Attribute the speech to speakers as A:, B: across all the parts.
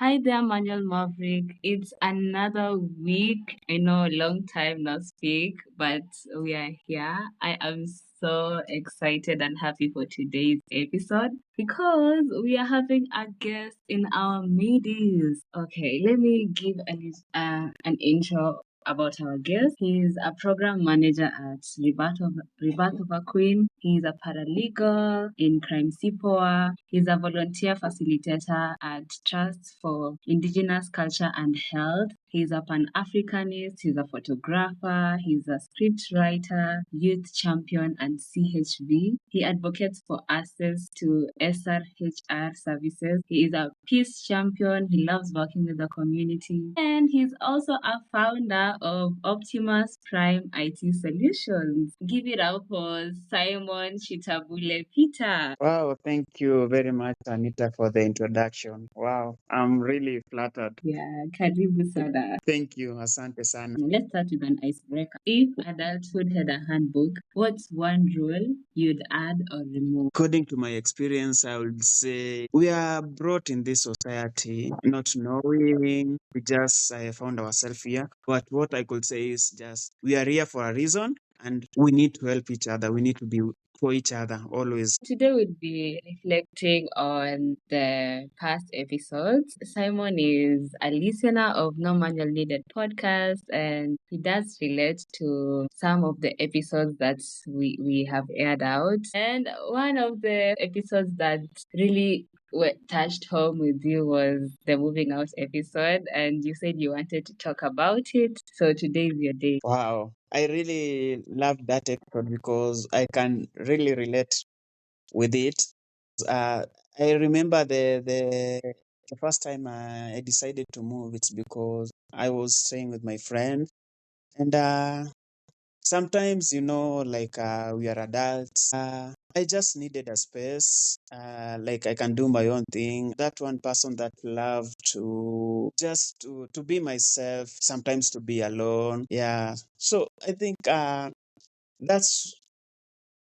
A: Hi there, Manuel Maverick. It's another week. I know, long time no speak, but we are here. I am so excited and happy for today's episode because we are having a guest in our midst. Okay, let me give an intro about our guest. He's a program manager at Rebirth of a Queen. He's a paralegal in Crime CPOA. He's a volunteer facilitator at Trust for Indigenous Culture and Health. He's a Pan Africanist, he's a photographer, he's a script writer, youth champion, and CHV. He advocates for access to SRHR services. He is a peace champion, he loves working with the community, and he's also a founder of Optimus Prime IT Solutions. Give it up for Simon Shitabule Peter.
B: Wow, thank you very much, Anita, for the introduction. Wow, I'm really flattered.
A: Yeah, karibu sana.
B: Thank you, asante sana.
A: Let's start with an icebreaker. If adulthood had a handbook, what's one rule you'd add or remove?
B: According to my experience, I would say we are brought in this society not knowing. We just found ourselves here. But what I could say is just we are here for a reason and we need to help each other. We need to be for each other always.
A: Today we'll be reflecting on the past episodes. Simon is a listener of No Manual Needed podcast, and he does relate to some of the episodes that we have aired out. And one of the episodes that really touched home with you was the moving out episode, and you said you wanted to talk about it. So today is your day.
B: Wow. I really loved that episode because I can really relate with it. Uh, I remember the first time I decided to move. It's because I was staying with my friend, and sometimes like we are adults. I just needed a space. Like I can do my own thing. That one person that loved to just to be myself. Sometimes to be alone. Yeah. So I think that's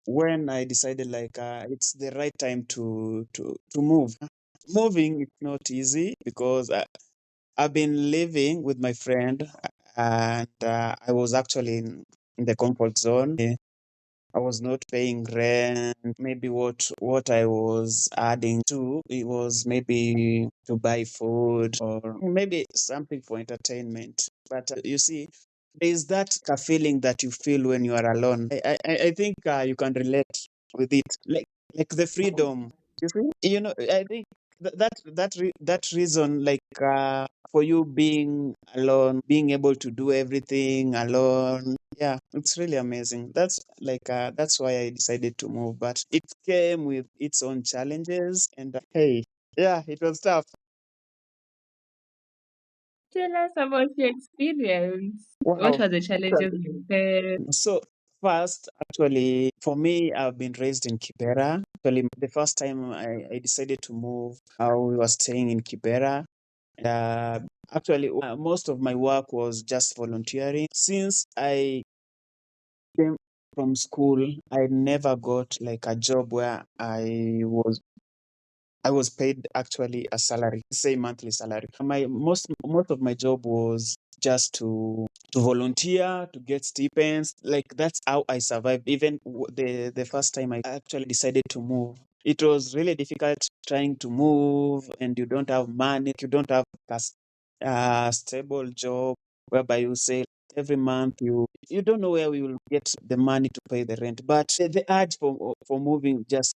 B: when I decided like it's the right time to move. Moving is not easy because I've been living with my friend and I was actually in the comfort zone. I was not paying rent. Maybe what I was adding to it was maybe to buy food or maybe something for entertainment. But you see, there is that feeling that you feel when you are alone. I think you can relate with it, like the freedom. You see, I think that reason, like for you being alone, being able to do everything alone. Yeah, it's really amazing. That's why I decided to move, but it came with its own challenges. And hey, yeah, it was tough.
A: Tell us about your experience. What
B: Wow.
A: were the challenges you faced?
B: So first, actually, for me, I've been raised in Kibera. Actually, the first time I decided to move, we were staying in Kibera. Uh, Actually, most of my work was just volunteering. Since I came from school, I never got like a job where I was paid actually a salary, say monthly salary. My most of my job was just to volunteer, to get stipends. Like that's how I survived. Even the first time I actually decided to move, it was really difficult trying to move, and you don't have money, you don't have a stable job whereby you say every month you don't know where we will get the money to pay the rent. But the urge for moving just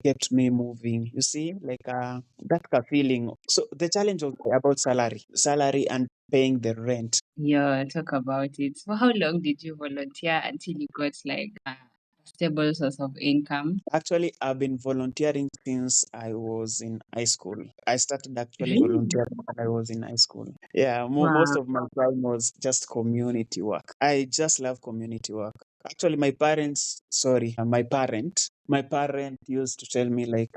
B: kept me moving. You see, like that feeling. So the challenge was about salary and paying the rent.
A: Yeah, talk about it. For how long did you volunteer until you got like a stable source of income?
B: Actually, I've been volunteering since I was in high school. I started actually
A: Really?
B: volunteering when I was in high school. Yeah, most
A: Wow.
B: of my time was just community work. I just love community work. Actually, my parent used to tell me like,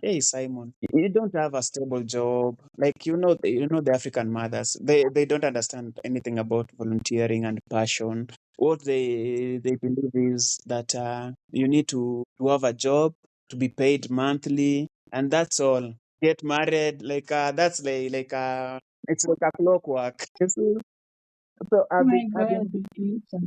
B: "Hey Simon, you don't have a stable job. Like the African mothers, they don't understand anything about volunteering and passion. What they believe is that you need to have a job to be paid monthly, and that's all. get married. Like that's it's like a clockwork. You see? So
A: Oh my God, the future.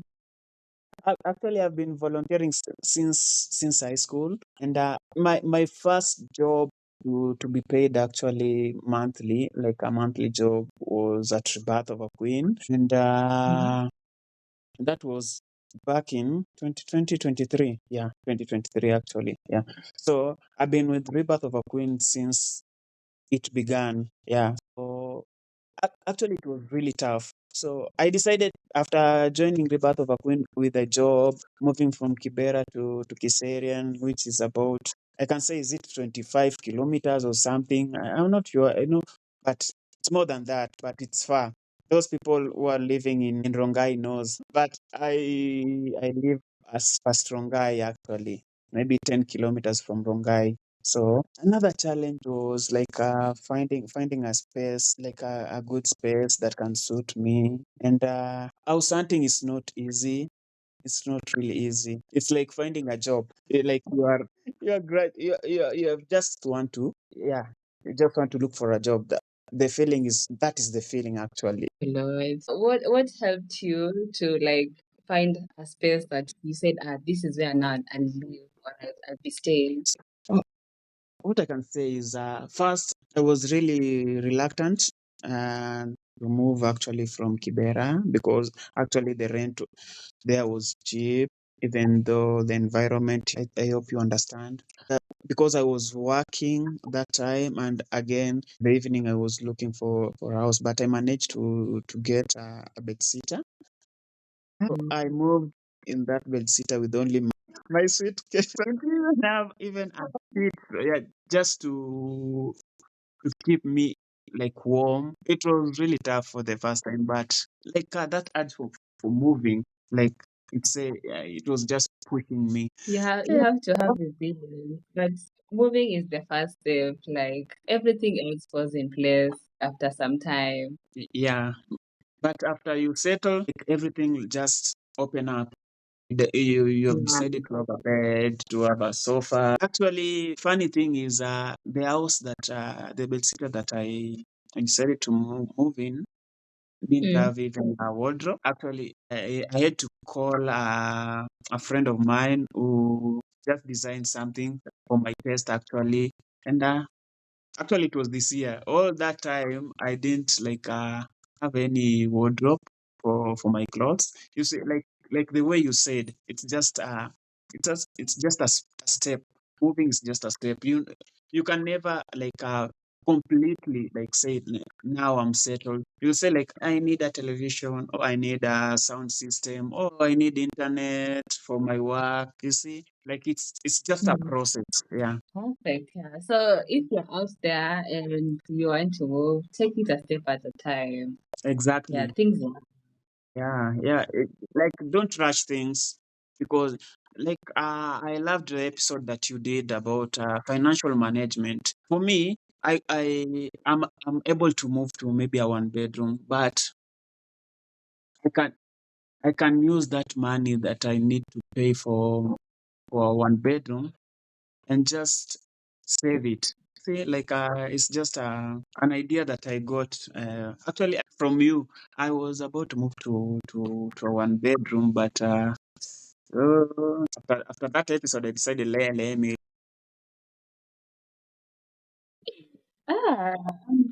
B: actually I've been volunteering since high school, and my first job to be paid actually monthly, like a monthly job, was at Rebirth of a Queen, and
A: Mhm.
B: that was back in 2023. Yeah, 2023 actually. Yeah. So I've been with Rebirth of a Queen since it began. Yeah. So actually, it was really tough. So I decided after joining Rebirth of a Queen with a job, moving from Kibera to Kiserian, which is about, I can say, is it 25 kilometers or something? I'm not sure, I know, but it's more than that, but it's far. Those people who are living in Rongai knows, but I live as past Rongai actually, maybe 10 kilometers from Rongai. So another challenge was like finding a space, like a good space that can suit me. And house hunting is not easy. It's not really easy. It's like finding a job. Like you are great. You just want to, yeah, you just want to look for a job. The feeling is, that is the feeling actually.
A: Lord. What helped you to like find a space that you said, this is where now I'll live or I'll be staying?
B: What I can say is, first, I was really reluctant to move actually from Kibera, because actually the rent there was cheap, even though the environment, I hope you understand. Because I was working that time, and again, the evening I was looking for a house, but I managed to get a bed sitter.
A: Mm.
B: I moved in that bed sitter with only my suitcase. I didn't even have even a seat, yeah, just to keep me like warm. It was really tough for the first time, but like that urge for moving, like it was just pushing me.
A: You have to have a vision, but moving is the first step. Like everything else falls in place after some time.
B: Yeah, but after you settle, like everything will just open up. You have decided to have a bed, to have a sofa. Actually, funny thing is, the house that the bedsitter that I decided to move in didn't
A: Mm.
B: have even a wardrobe. Actually, I had to call a friend of mine who just designed something for my taste actually, and actually, it was this year. All that time, I didn't have any wardrobe for my clothes. You see, like the way you said, it's just a step. Moving is just a step. You can never completely say now I'm settled. You say like I need a television, or I need a sound system, or I need internet for my work. You see, like it's just a
A: Mm.
B: process. Yeah,
A: Perfect. Yeah. So if you're out there and you want to move, take it a step at a time. Yeah,
B: exactly.
A: things will.
B: Yeah, yeah. Like, don't rush things, because, I loved the episode that you did about financial management. For me, I'm able to move to maybe a one bedroom, but I can I can use that money that I need to pay for a one bedroom and just save it. See, it's just an idea that I got actually from you. I was about to move to a one bedroom, but after that episode, I decided let me.
A: Ah, I'm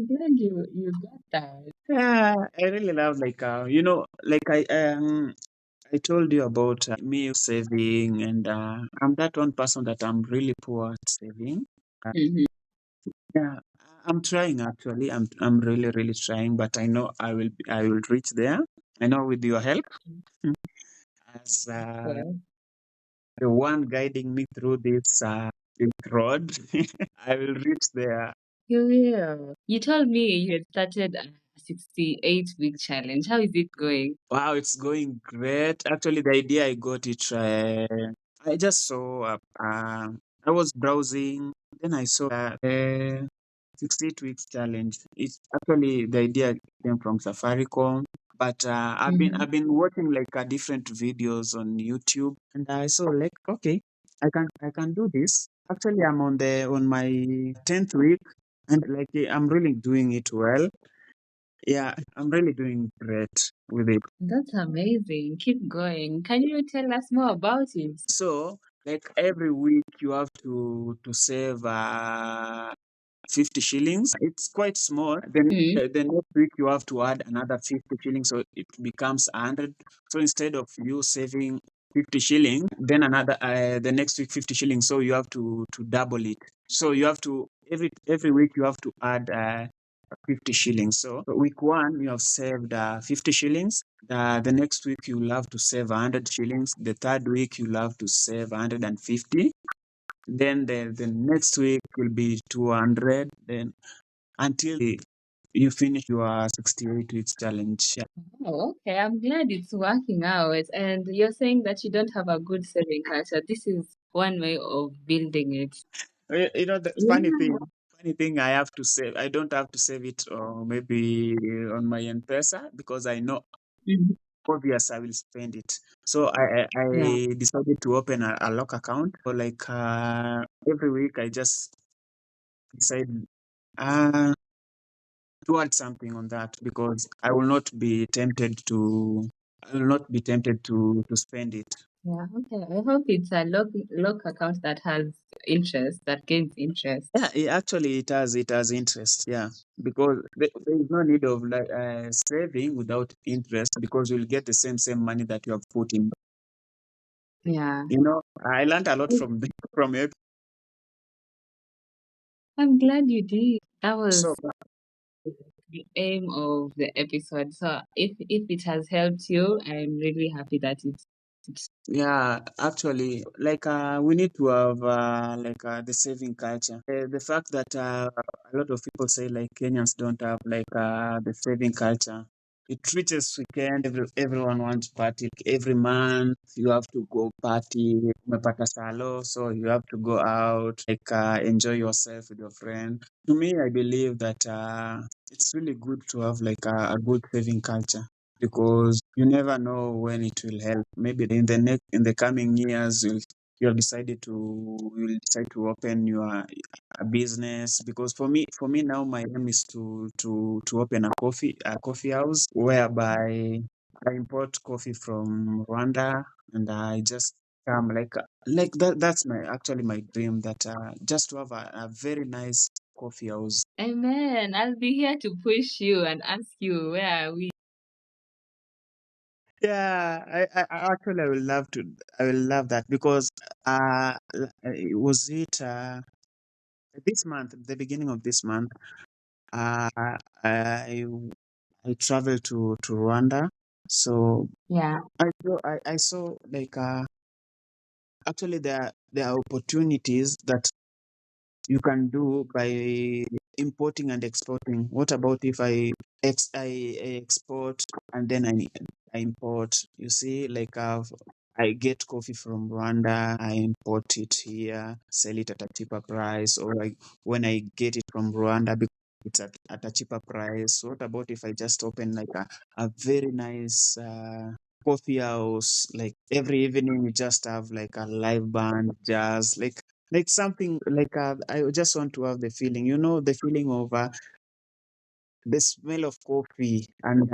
A: glad you got that.
B: Yeah, I really love I told you about me saving, and I'm that one person that I'm really poor at saving.
A: Hmm.
B: Yeah, I'm trying actually. I'm really really trying, but I know I will reach there. I know with your help as
A: Well,
B: the one guiding me through this road. I will reach there.
A: you will. You told me you had started a 68-week challenge. How is it going?
B: Wow, it's going great. Actually, the idea I got it. I just saw. I was browsing, then I saw 68 weeks challenge. It's actually the idea came from Safaricom, but
A: Hmm.
B: I've been watching different videos on YouTube, and I saw like, okay, I can do this. Actually, I'm on my 10th week, and like I'm really doing it well. Yeah, I'm really doing great with it.
A: That's amazing. Keep going. Can you tell us more about it?
B: So, like every week, you have to save 50 shillings. It's quite small. Then
A: Mm.
B: the next week you have to add another 50 shillings, so it becomes 100. So instead of you saving 50 shillings, then another the next week 50 shillings. So you have to double it. So you have to every week you have to add 50 shillings. So week one you have saved 50 shillings. The next week you'll have to save 100 shillings. The third week you'll have to save 150. Then the next week will be 200. Then until you finish your 68 weeks challenge. Yeah.
A: Oh, okay. I'm glad it's working out. And you're saying that you don't have a good saving culture. This is one way of building it.
B: You know the
A: Yeah.
B: funny thing I have to save. I don't have to save it or maybe on my M-Pesa because I know
A: Mhm.
B: obvious I will spend it. So
A: Yeah.
B: I decided to open a lock account. So like every week I just decide uh towards something on that because I will not be tempted to spend it.
A: Yeah. Okay. I hope it's a lock account that has interest, that gains interest.
B: Yeah, actually, it has interest. Yeah, because there is no need of like saving without interest because you'll get the same money that you have put in.
A: Yeah.
B: You know, I learned a lot from from it.
A: I'm glad you did. That
B: So
A: was the aim of the episode. So if it has helped you, I'm really happy that it's
B: yeah, actually, like we need to have like the saving culture. The fact that a lot of people say like Kenyans don't have like the saving culture. It reaches weekend, everyone wants party. Like, every month you have to go party. Umepata salo, so you have to go out, like enjoy yourself with your friend. To me, I believe that it's really good to have like a good saving culture because you never know when it will help. Maybe in the coming years you'll decide to open your a business because for me now my aim is to open a coffee house whereby I import coffee from Rwanda and I just come like that that's my actually my dream that just to have a very nice coffee house.
A: Amen. I'll be here to push you and ask you where are we?
B: Yeah, actually I will love to. I will love that because was it this month, the beginning of this month, uh, I I traveled to Rwanda, so
A: Yeah.
B: I saw like actually there are opportunities that you can do by importing and exporting. What about if I export and then I import? You see, like I get coffee from Rwanda, I import it here, sell it at a cheaper price, or like when I get it from Rwanda, because it's at a cheaper price. What about if I just open like a very nice coffee house? Like every evening, we just have like a live band, jazz, like something like I just want to have the feeling, you know, the feeling of the smell of coffee and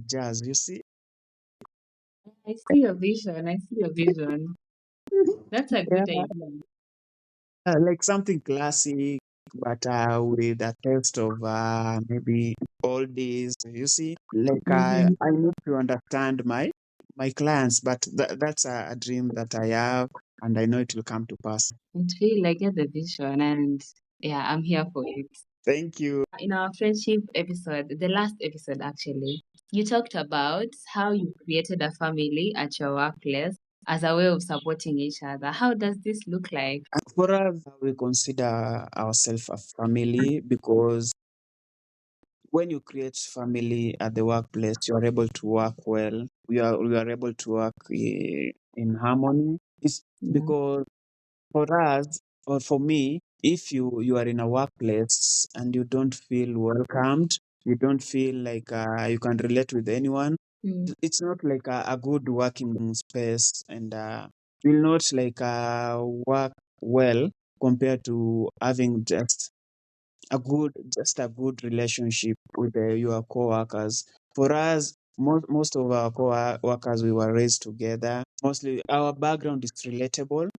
B: jazz. You see,
A: I see your vision. I see your vision. That's a good
B: yeah,
A: idea.
B: like something classic, but with a taste of maybe oldies. You see, like
A: Mm-hmm.
B: I need to understand my clients, but that's a dream that I have, and I know it will come to pass.
A: It feel like get the vision and yeah, I'm here for it.
B: Thank you.
A: In our friendship episode, the last episode actually, you talked about how you created a family at your workplace as a way of supporting each other. How does this look like?
B: For us, we consider ourselves a family because when you create family at the workplace, you are able to work well. We are able to work in harmony. It's
A: Yeah.
B: because for us or for me, if you are in a workplace and you don't feel welcomed, you don't feel like you can relate with anyone,
A: Mm.
B: it's not like a good working space, and you'll not like work. well compared to having just a good relationship with your co-workers. For us, most of our co-workers, we were raised together. Mostly our background is relatable,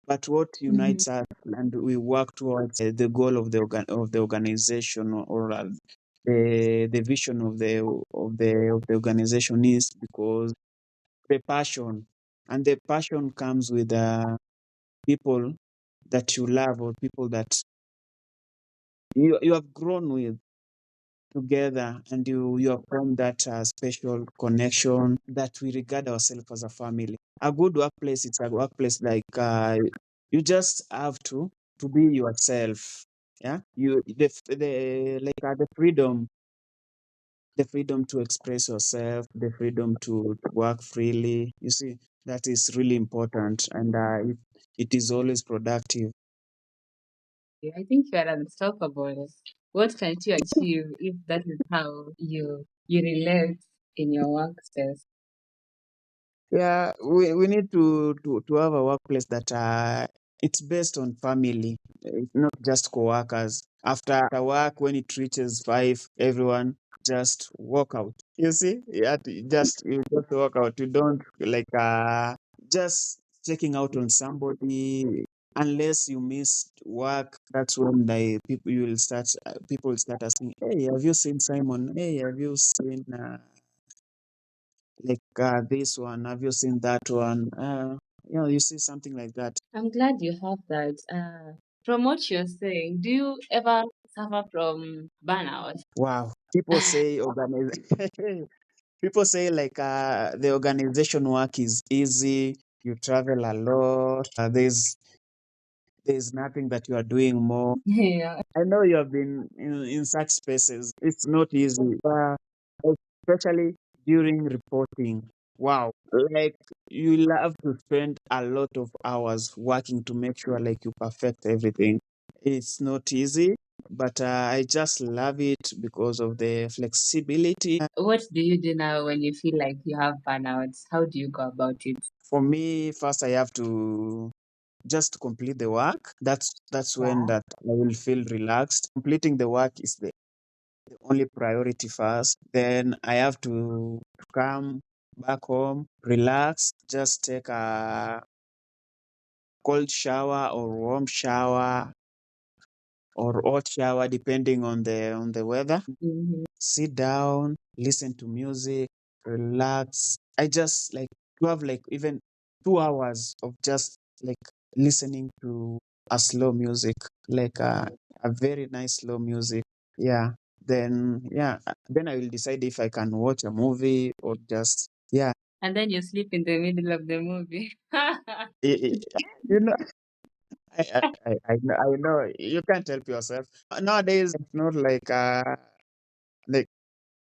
B: but what
A: Mhm.
B: unites us and we work towards the goal of the organization, or the vision of the organization, is because the passion, and the passion comes with people that you love, or people that you have grown with together, and you have formed that special connection that we regard ourselves as a family. A good workplace, it's a workplace like you just have to be yourself. Yeah, you the like the freedom to express yourself, the freedom to work freely. You see, that is really important, and it is always productive.
A: I think you are unstoppable. What can't you achieve if that is how you relate in your workspace?
B: Yeah, we need to have a workplace that it's based on family. It's not just co-workers. After work, when it reaches 5, everyone just walk out. You see, you just walk out. You don't like just checking out on somebody. Unless you miss work, that's when people will start asking, "Hey, have you seen Simon? Hey, have you seen this one, have you seen that one?" You see something like that.
A: I'm glad you have that. From what you're saying, do you ever suffer from burnout?
B: Wow, people say people say like the organization work is easy, you travel a lot, there's nothing that you are doing more.
A: Yeah.
B: I know you have been in such spaces. It's not easy, especially during reporting. Wow, like you'll have to spend a lot of hours working to make sure like you perfect everything. It's not easy, but I just love it because of the flexibility.
A: What do you do now when you feel like you have burnout? How do you go about it?
B: For me, first I have to just complete the work. That's when
A: Yeah.
B: that I will feel relaxed. Completing the work is the only priority first. Then I have to come back home, relax, just take a cold shower or warm shower or hot shower depending on the weather.
A: Hmm.
B: Sit down, listen to music, relax. I just like to have like even 2 hours of just like listening to a slow music, like a very nice slow music. Yeah. Then I will decide if I can watch a movie or just yeah.
A: And then you sleep in the middle of the movie.
B: You know, I know you can't help yourself. Nowadays, it's not like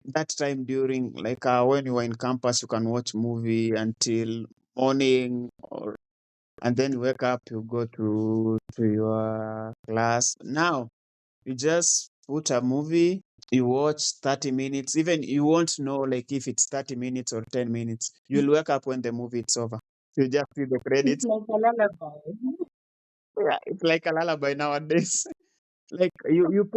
B: that time during like when you were in campus, you can watch movie until morning, or and then you wake up, you go to your class. Now you just put a movie, you watch 30 minutes. Even you won't know like if it's 30 minutes or 10 minutes. You'll wake up when the movie is over. You just see the
A: It's
B: credits.
A: like a lullaby.
B: Yeah, it's like a lullaby nowadays. Like you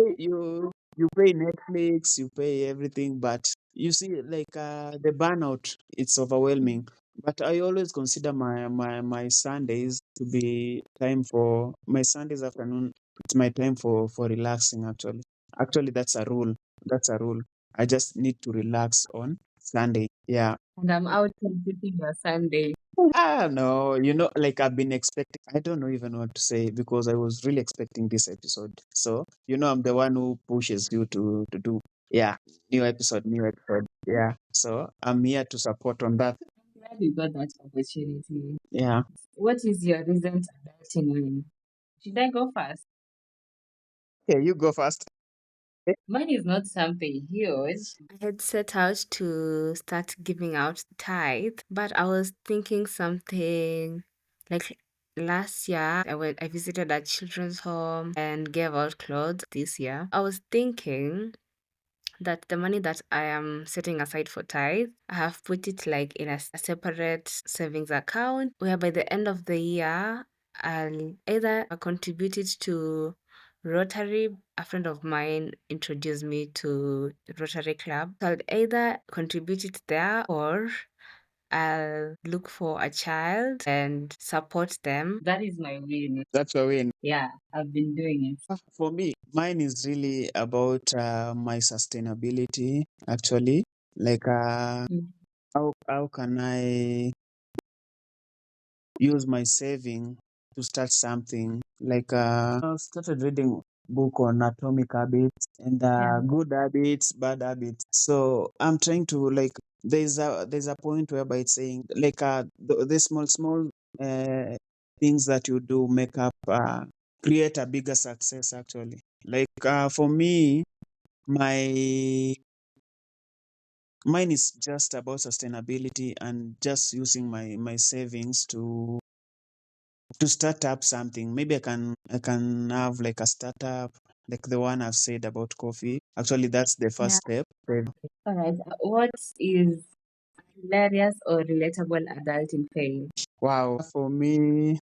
B: pay Netflix, you pay everything, but you see like the burnout, it's overwhelming. But I always consider my Sundays to be time for my Sundays afternoon. It's my time for relaxing. Actually, that's a rule. That's a rule. I just need to relax on Sunday. Yeah.
A: And I'm out completing your Sunday.
B: Ah, no, like I've been expecting. I don't know even what to say because I was really expecting this episode. So, I'm the one who pushes you to do, yeah, new episode, new episode. Yeah. So I'm here to support on that.
A: I'm glad you got that opportunity.
B: Yeah.
A: What is your recent adulting win? Should I go first?
B: Okay, you go first.
A: Mine is not something huge. I had set out to start giving out tithe, but I was thinking something like last year I visited a children's home and gave out clothes. This year I was thinking that the money that I am setting aside for tithe, I have put it like in a separate savings account where by the end of the year I'll either contribute it to Rotary. A friend of mine introduced me to Rotary Club. So I'll either contribute it there or I'll look for a child and support them. That is my win.
B: That's a win.
A: Yeah, I've been doing it.
B: For me, mine is really about my sustainability, actually. Like,
A: Mm.
B: how can I use my saving to start something? Like, I started reading book on atomic habits and
A: Yeah.
B: good habits, bad habits. So I'm trying to like there's a point whereby it's saying like the small uh, things that you do make up create a bigger success actually. Like for me, my mine is just about sustainability and just using my savings to start up something. Maybe I can have like a startup, like the one I've said about coffee. Actually, that's the first
A: Yeah.
B: step.
A: All right. What is hilarious or relatable adulting fail?
B: Wow, for me,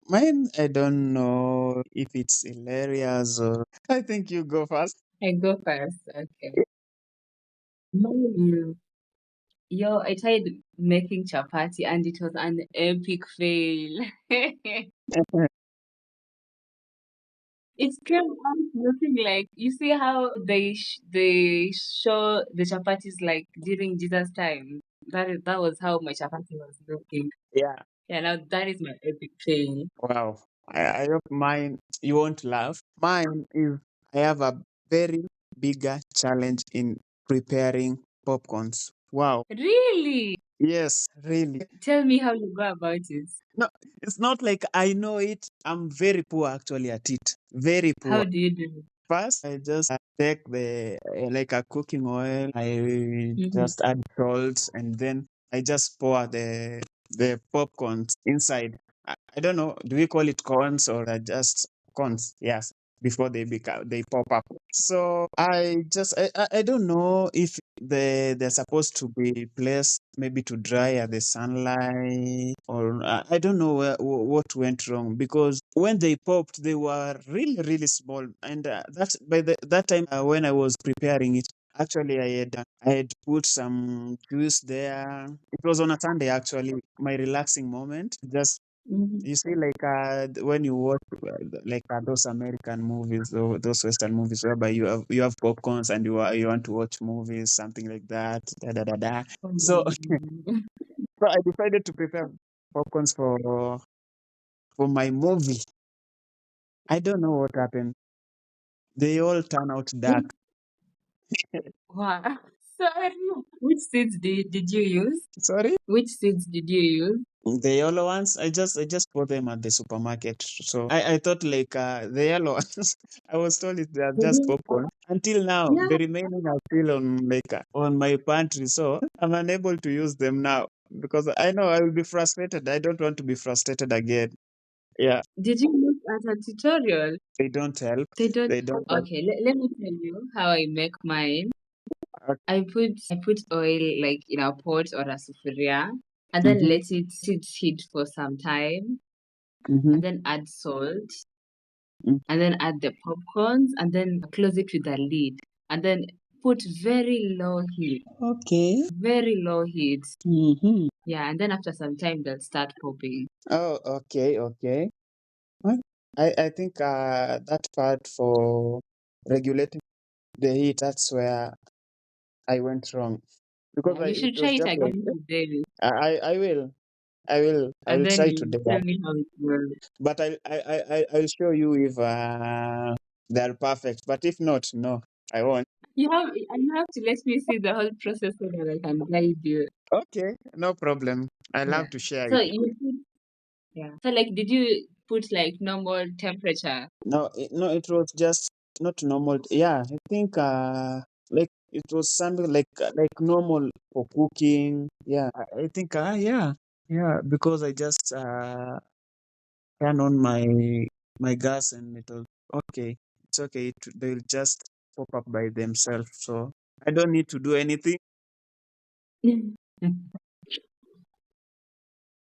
B: mine, I don't know if it's hilarious or I think you go first.
A: I go first. Okay. Mine, yo, I tried making chapati and it was an epic fail. It came out looking like, you see how they show the chapatis like during Jesus time. That was how my chapati was looking.
B: Yeah.
A: Yeah, now that is my epic fail.
B: Wow. I hope mine, you won't laugh. Mine is I have a very bigger challenge in preparing popcorns. Wow.
A: Really?
B: Yes, really.
A: Tell me how you go about it.
B: No, it's not like I know it. I'm very poor actually at it. Very poor.
A: How do you do
B: First, I just take the like a cooking oil. I
A: it? Mm-hmm.
B: just add salt and then I just pour the popcorns inside. I don't know. Do we call it corns or just corns? Yes, before they pop up. So I don't know if they're supposed to be placed maybe to dry at the sunlight or I don't know what went wrong because when they popped they were really small and that's by that time when I was preparing it. Actually, I had put some juice there. It was on a Sunday actually, my relaxing moment. Just
A: Mm-hmm.
B: you see, like when you watch like those American movies or those Western movies, whereby you have popcorns and you want to watch movies, something like that. Da, da, da, da. So, so I decided to prepare popcorns for my movie. I don't know what happened. They all turn out dark.
A: Wow. Sorry. Which seeds did you use?
B: Sorry,
A: Which seeds did you use?
B: the yellow ones. I just bought them at the supermarket. So I thought like the yellow ones. I was told they are just
A: Mhm.
B: popcorn. Until now,
A: Yeah.
B: the remaining are still on like on my pantry. So I'm unable to use them now because I know I will be frustrated. I don't want to be frustrated again. Yeah,
A: Did you look at a tutorial?
B: they don't help.
A: They don't.
B: They don't help.
A: Okay, let me tell you how I make mine.
B: Okay.
A: I put oil like in a pot or a sufuria and then
B: Mm-hmm.
A: let it sit for some time
B: Mm-hmm.
A: and then add salt and then add the popcorns and then close it with a lid and then put
B: Okay.
A: very low heat.
B: Mm-hmm.
A: Yeah, and then after some time they'll start popping.
B: Oh, okay, okay. Well, I think that part for regulating the heat, that's where I went wrong because
A: Yeah, you
B: it
A: should try
B: was
A: it
B: just like
A: again today
B: I will I will
A: and then
B: try
A: you
B: today,
A: tell me how it goes.
B: but I'll show you if they're perfect. But if not, no, I won't.
A: You have to let me see the whole process so that I can guide you.
B: Okay, no problem. I
A: Yeah.
B: love to share
A: So
B: it.
A: you put yeah. So like did you put like normal temperature?
B: No, no, it was just not normal. Yeah, I think like it was something like normal for cooking. Yeah, I think yeah, because I just turn on my gas and it was okay. It's okay. They'll just pop up by themselves. So I don't need to do anything.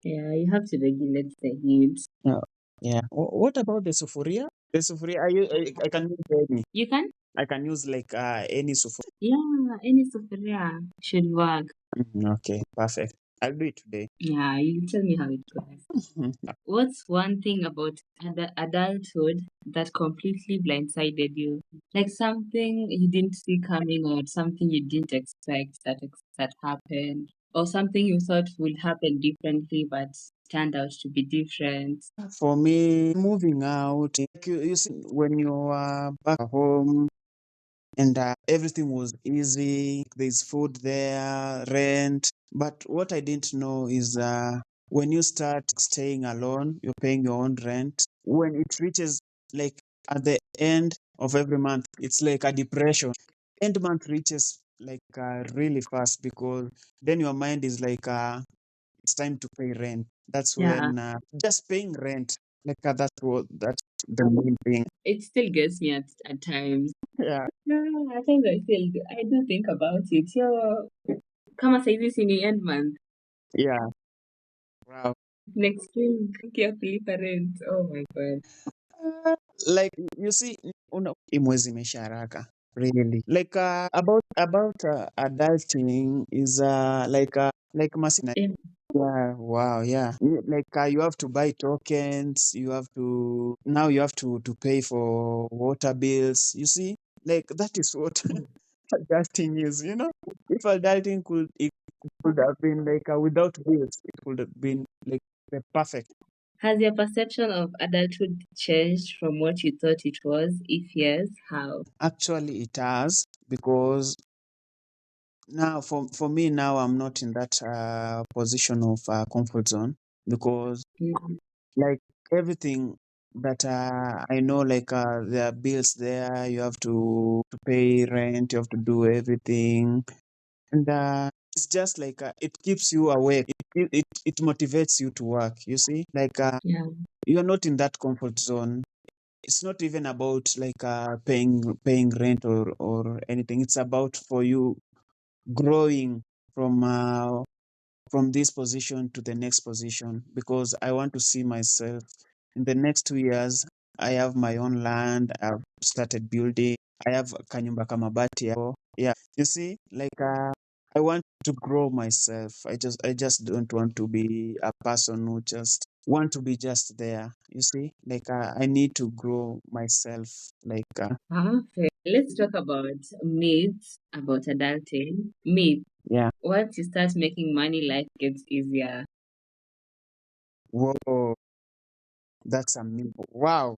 A: Yeah, you have to regulate the heat.
B: Yeah. Yeah. What about the sufuria? The sufuria, I can use any.
A: You can?
B: I can use like any sufuria.
A: Yeah, any software should work.
B: Okay, perfect. I'll do it today.
A: Yeah, you tell me how it goes.
B: Mhm.
A: What's one thing about adulthood that completely blindsided you? Like something you didn't see coming, or something you didn't expect that happened, or something you thought would happen differently but turned out to be different.
B: For me, moving out, like you see, when you are back home and everything was easy, there's food there, rent. But what I didn't know is when you start staying alone, you're paying your own rent. When it reaches like at the end of every month, it's like a depression. End month reaches like really fast because then your mind is like it's time to pay rent. That's
A: Yeah,
B: when just paying rent, like that's the main thing.
A: it still gets me at times.
B: Yeah,
A: Yeah, at times I do think about it. Yo, kama saizi si ni end month.
B: yeah. Wow.
A: Next week, care kulipa rent. Oh my god.
B: Uh, like you see, hii mwezi imeisha haraka. Really. Like about adulting is like masina.
A: Yeah.
B: Yeah, wow, yeah. Like you have to buy tokens, you have to now you have to pay for water bills. You see, like that is what adulting is, you know. If adulting could have been like without bills, it would have been like the perfect.
A: Has your perception of adulthood changed from what you thought it was? If yes, how?
B: Actually, it has because now for me now I'm not in that position of comfort zone because
A: Mm,
B: like everything that I know like there are bills there, you have to pay rent, you have to do everything, and it's just like it keeps you awake, it motivates you to work, you see, like
A: yeah.
B: you're not in that comfort zone. It's not even about like paying rent or anything. It's about for you growing from this position to the next position because I want to see myself in the next 2 years. I have my own land. I've started building. I have kanyumba kamabati hapo. Yeah, you see, like I want to grow myself. I just don't want to be a person who just want to be just there. You see, like I need to grow myself. Like
A: Okay. Let's talk about myths about adulting. Myth.
B: yeah.
A: Once you start making money, life gets easier.
B: Whoa, that's amazing. Wow.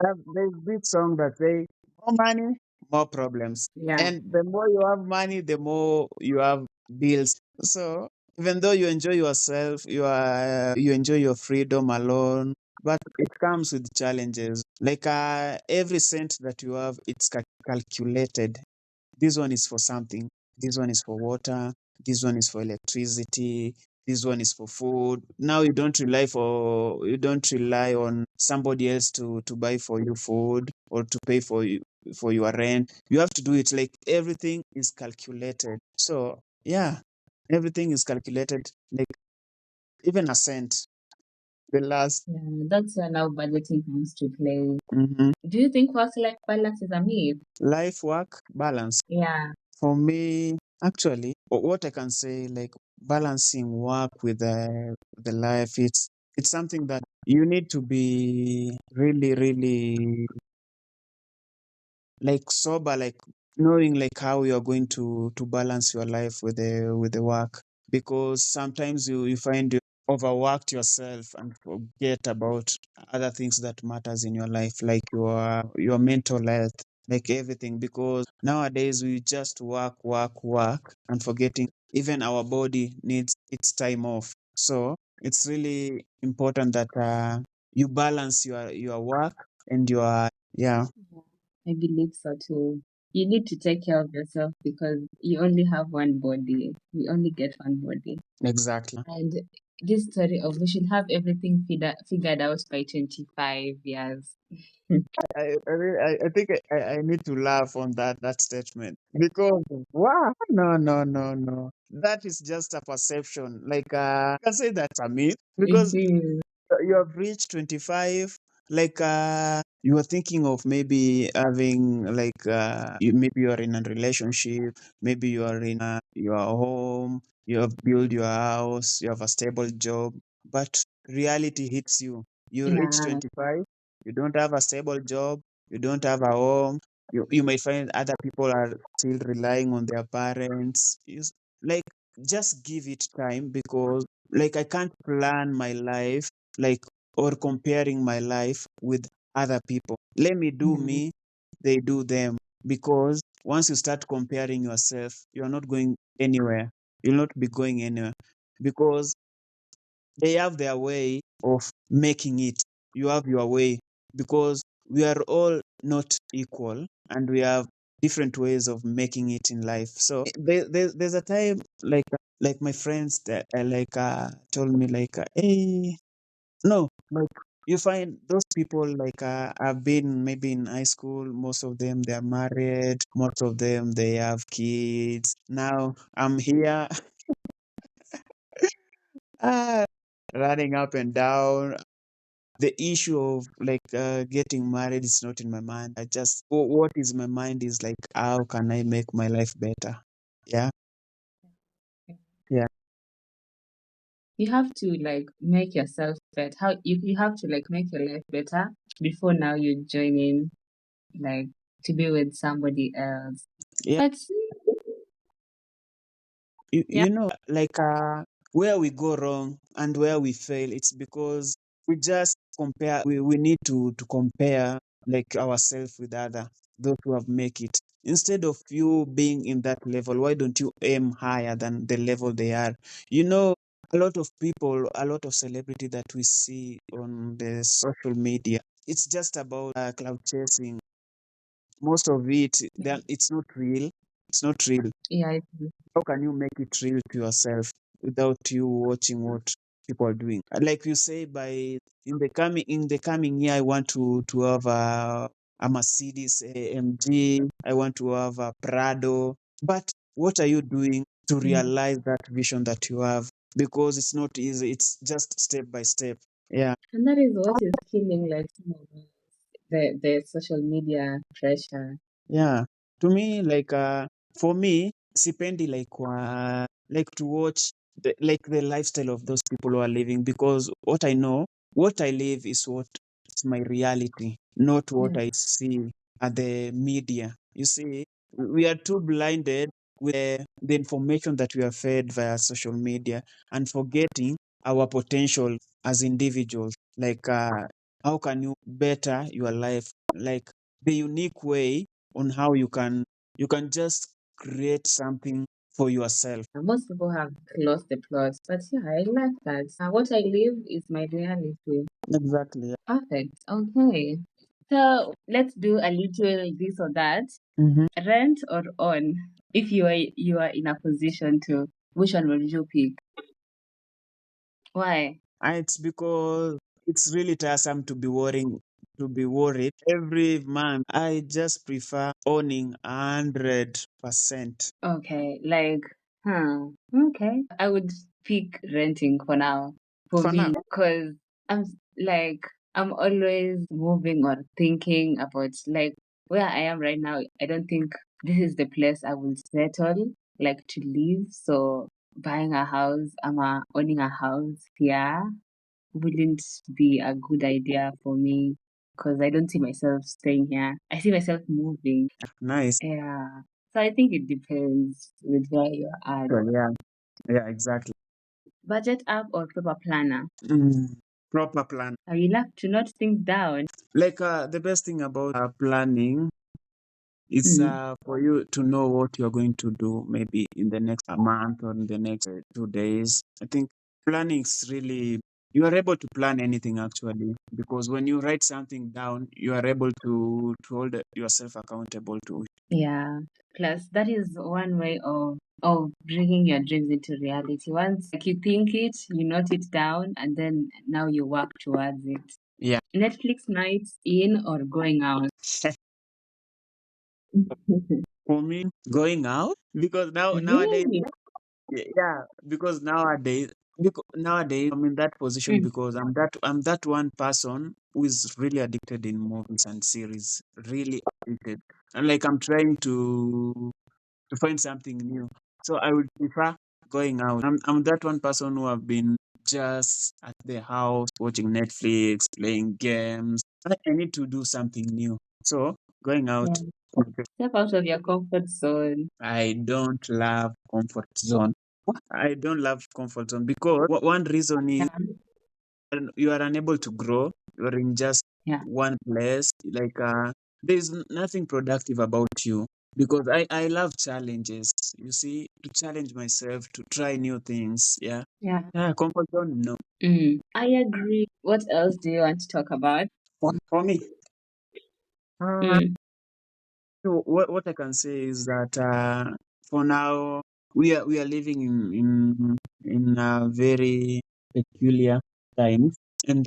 B: There's this song that say, more money, more problems.
A: Yeah.
B: And the more you have money, the more you have bills. So even though you enjoy yourself, you enjoy your freedom alone, but it comes with challenges. Like every cent that you have, it's calculated. This one is for something. This one is for water. This one is for electricity. This one is for food. Now you don't rely on somebody else to buy for you food or to pay for your rent. You have to do it, like everything is calculated. So yeah, everything is calculated. Like even a cent. The last
A: Yeah, that's where now budgeting comes to play.
B: mhm.
A: Do you think work-life balance is a myth?
B: Life work balance.
A: Yeah.
B: For me, actually, what I can say, like balancing work with the life, it's something that you need to be really, really like sober, like knowing like how you are going to balance your life with the work, because sometimes you find you overworked yourself and forget about other things that matters in your life, like your mental health, like everything, because nowadays we just work and forgetting even our body needs its time off. So it's really important that you balance your work and your yeah.
A: Yeah, I believe so too. You need to take care of yourself because you only have one body. We only get one body.
B: Exactly.
A: And this story of we should have everything figured out by 25 years.
B: I think I need to laugh on that statement because wow, no, that is just a perception. Like I can say that's a myth
A: It
B: because
A: is.
B: you have reached 25, like you are thinking of maybe having like maybe you are in a relationship, maybe you are in your home, you have built your house, you have a stable job, but reality hits you. You reach
A: Yeah,
B: 25, you don't have a stable job, you don't have a home, you might find other people are still relying on their parents. Like, just give it time, because like I can't plan my life like or comparing my life with other people. Let me do
A: yeah.
B: me, they do them. Because once you start comparing yourself, you're not going anywhere. You'll not be going anywhere, because they have their way of making it. You have your way, because we are all not equal and we have different ways of making it in life. So there's a time like my friends that told me hey, no, like you find those people have been maybe in high school, most of them they are married, most of them they have kids. Now I'm here ah, running up and down. The issue of getting married is not in my mind. I just what is my mind is like, how can I make my life better? Yeah, yeah,
A: You have to like make yourself better. How you have to like make your life better before now you join in like to be with somebody else.
B: yeah.
A: But yeah,
B: You know, where we go wrong and where we fail, it's because we just compare. We need to compare like ourselves with other those who have make it. Instead of you being in that level, why don't you aim higher than the level they are? You know, a lot of people, a lot of celebrity that we see on the social media, it's just about cloud chasing. Most of it, then it's not real. It's not real.
A: yeah,
B: How can you make it real to yourself without you watching what people are doing? Like you say, in the coming year, I want to have a Mercedes AMG. I want to have a Prado. But what are you doing to
A: yeah.
B: realize that vision that you have? Because it's not easy. It's just step by step. Yeah.
A: And that is what is killing like some of us, the social media pressure.
B: Yeah. To me, for me, sipendi like to watch the lifestyle of those people who are living, because what I know, what I live is what is my reality, not what
A: Yeah.
B: I see at the media. You see, we are too blinded with the information that we are fed via social media, and forgetting our potential as individuals. How can you better your life? Like the unique way on how you can just create something for yourself.
A: Most people have lost the plot, but yeah, I like that. What I live is my reality.
B: Exactly.
A: Perfect. Okay. So let's do a little this or that.
B: Mm-hmm.
A: Rent or own? If you are in a position to, which one would you pick? Why?
B: It's because it's really tiresome to be worried every month. I just prefer owning 100%.
A: Okay, like, okay. I would pick renting for now, for
B: For now.
A: me, because I'm like, I'm always moving or thinking about like where I am right now. I don't think this is the place I will settle, like to live. So buying a house, owning a house here wouldn't be a good idea for me because I don't see myself staying here. I see myself moving.
B: Nice.
A: Yeah. So I think it depends with where you're at.
B: So, yeah. Yeah, exactly.
A: Budget app or paper planner?
B: Proper plan.
A: You love to note things down.
B: The best thing about planning is
A: Hmm.
B: for you to know what you're going to do maybe in the next month or in the next 2 days. I think planning is really, you are able to plan anything actually, because when you write something down, you are able to hold yourself accountable to.
A: Yeah. Plus, that is one way of bringing your dreams into reality. Once like you think it, you note it down, and then now you work towards it.
B: Yeah.
A: Netflix nights in or going out?
B: For me, going out, because now nowadays,
A: Really?
B: yeah, because nowadays because nowadays I'm in that position
A: Mm.
B: because I'm that one person who is really addicted in movies and series, really addicted, and like I'm trying to find something new. So I would prefer going out. I'm that one person who have been just at the house watching Netflix, playing games. I need to do something new. So going out.
A: Yeah. Step out of your comfort zone.
B: I don't love comfort zone. I don't love comfort zone because one reason is
A: Yeah.
B: you are unable to grow. You're in just
A: Yeah.
B: one place. Like there's nothing productive about you because I love challenges. You see, to challenge myself, to try new things. Yeah,
A: Yeah.
B: yeah. Comfort zone, no.
A: Mm. I agree. What else do you want to talk about?
B: For me, uh,
A: Mm.
B: so what I can say is that for now we are living in a very peculiar time, and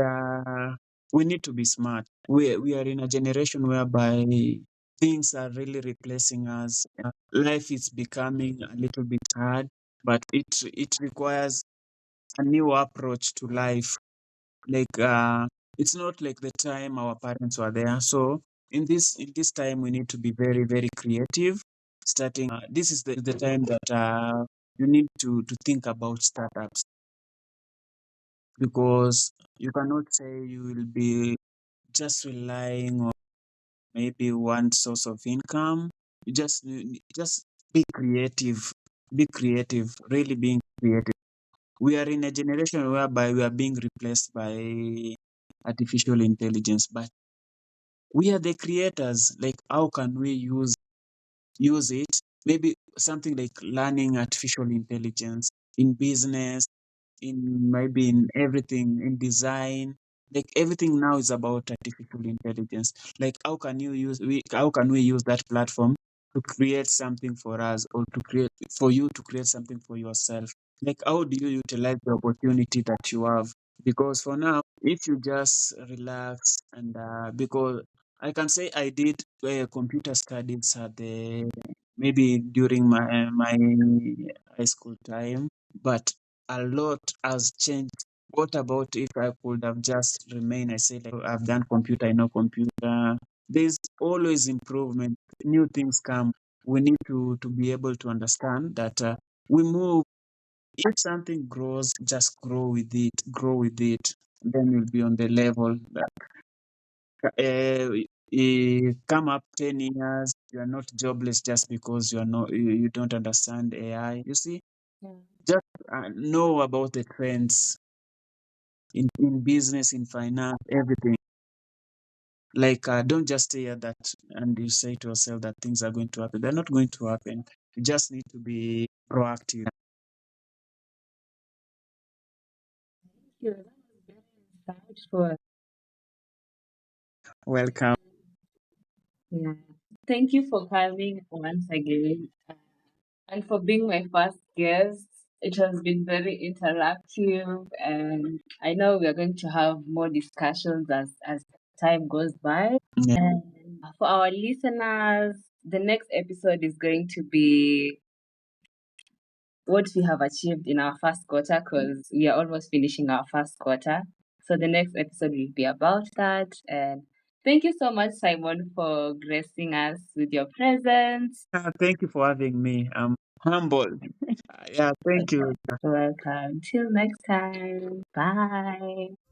B: we need to be smart. We are in a generation whereby things are really replacing us. Life is becoming a little bit hard, but it requires a new approach to life. Like it's not like the time our parents were there. So in this time we need to be very very creative. Starting this is the time that you need to think about startups because you cannot say you will be just relying on maybe one source of income. You just be creative, be creative, really being creative. We are in a generation whereby we are being replaced by artificial intelligence, but we are the creators. Like, how can we use it? Maybe something like learning artificial intelligence in business, in maybe in everything, in design. Like everything now is about artificial intelligence. Like how can we use that platform to create something for us or to create for you to create something for yourself? Like how do you utilize the opportunity that you have? Because for now, if you just relax and because I can say I did computer studies at the maybe during my high school time, but a lot has changed. What about if I could have just remained? I say like I've done computer, I know computer. There's always improvement. New things come. We need to be able to understand that we move. If something grows, just grow with it. Grow with it. Then you'll be on the level that come up 10 years. You are not jobless just because you don't understand AI. You see,
A: Yeah.
B: just know about the trends in business, in finance, everything. Like, don't just stay at that and you say to yourself that things are going to happen. They're not going to happen. You just need to be proactive.
A: Yeah, that was very insightful.
B: Welcome.
A: Yeah. Thank you for coming once again and for being my first guest. It has been very interactive, and I know we are going to have more discussions as time goes by.
B: Yeah.
A: And for our listeners, the next episode is going to be what we have achieved in our first quarter because we are almost finishing our first quarter. So the next episode will be about that. And thank you so much, Simon, for gracing us with your presence.
B: Thank you for having me. I'm humbled. Yeah, thank you.
A: Welcome. Till next time. Bye.